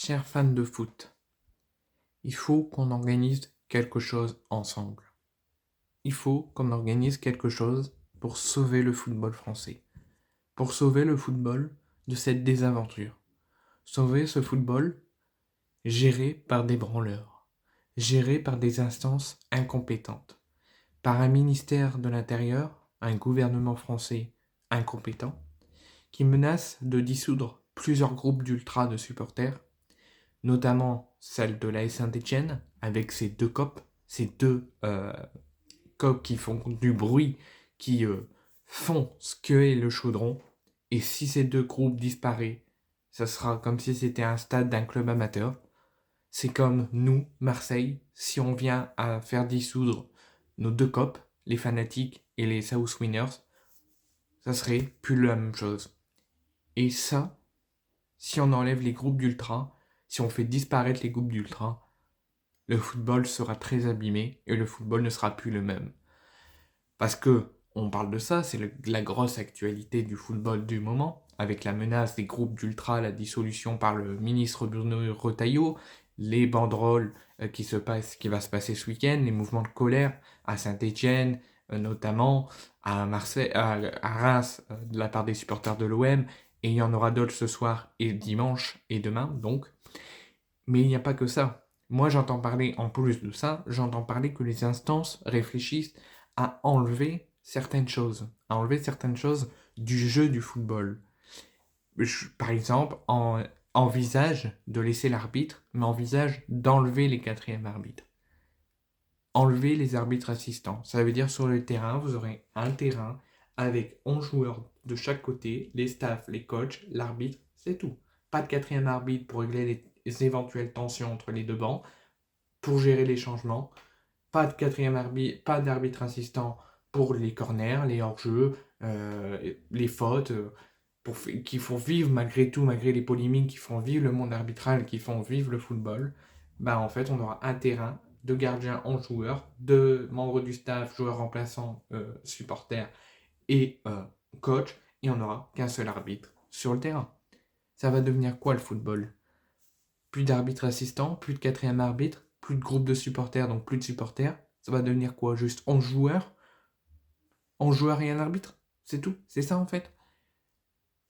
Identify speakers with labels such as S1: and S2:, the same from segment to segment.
S1: Chers fans de foot, il faut qu'on organise quelque chose ensemble. Il faut qu'on organise quelque chose pour sauver le football français. Pour sauver le football de cette désaventure. Sauver ce football géré par des branleurs, géré par des instances incompétentes, par un ministère de l'Intérieur, un gouvernement français incompétent, qui menace de dissoudre plusieurs groupes d'ultras de supporters, notamment celle de l'AS Saint-Étienne, avec ces deux copes, ces deux copes qui font du bruit, qui font ce que est le chaudron. Et si ces deux groupes disparaissent, ça sera comme si c'était un stade d'un club amateur. C'est comme nous, Marseille, si on vient à faire dissoudre nos deux copes, les Fanatiques et les South Winners, ça serait plus la même chose. Et ça, si on enlève les groupes d'ultra, si on fait disparaître les groupes d'ultra, le football sera très abîmé et le football ne sera plus le même. Parce que, on parle de ça, c'est la grosse actualité du football du moment, avec la menace des groupes d'ultra, la dissolution par le ministre Bruno Retailleau, les banderoles qui va se passer ce week-end, les mouvements de colère à Saint-Étienne, notamment à Marseille, à Reims, de la part des supporters de l'OM, et il y en aura d'autres ce soir et dimanche et demain, donc. Mais il n'y a pas que ça. Moi, j'entends parler, en plus de ça, j'entends parler que les instances réfléchissent à enlever certaines choses, du jeu du football. Par exemple, envisage de laisser l'arbitre, mais envisage d'enlever les quatrièmes arbitres. Enlever les arbitres assistants. Ça veut dire sur le terrain, vous aurez un terrain avec 11 joueurs de chaque côté, les staffs, les coachs, l'arbitre, c'est tout. Pas de quatrième arbitre pour régler les éventuelles tensions entre les deux bancs, pour gérer les changements. Pas de quatrième arbitre, pas d'arbitre assistant pour les corners, les hors-jeux, les fautes, qui font vivre malgré tout, malgré les polémiques, qui font vivre le monde arbitral, qui font vivre le football. En fait, on aura un terrain de gardiens en joueurs, de membres du staff, joueurs remplaçants, supporters et coach, et on n'aura qu'un seul arbitre sur le terrain. Ça va devenir quoi le football? Plus d'arbitre assistant, plus de quatrième arbitre, plus de groupe de supporters, donc plus de supporters. Ça va devenir quoi? Juste 11 joueurs? 11 joueurs et un arbitre? C'est tout? C'est ça en fait?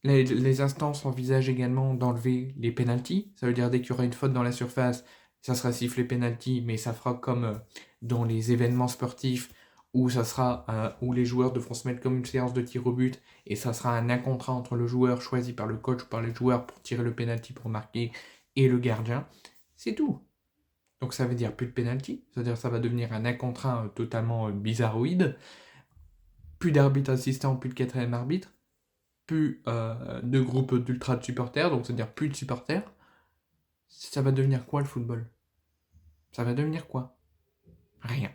S1: Les instances envisagent également d'enlever les pénaltys. Ça veut dire dès qu'il y aura une faute dans la surface, ça sera sifflé pénalty, mais ça fera comme dans les événements sportifs où où les joueurs devront se mettre comme une séance de tir au but et ça sera un 1 contre 1 entre le joueur choisi par le coach ou par les joueurs pour tirer le pénalty pour marquer et le gardien. C'est tout. Donc ça veut dire plus de pénalty, c'est-à-dire ça va devenir un 1 contre 1 totalement bizarroïde. Plus d'arbitre assistant, plus de quatrième arbitre, plus de groupe d'ultra de supporters, donc c'est-à-dire plus de supporters. Ça va devenir quoi le football? Ça va devenir quoi? Rien.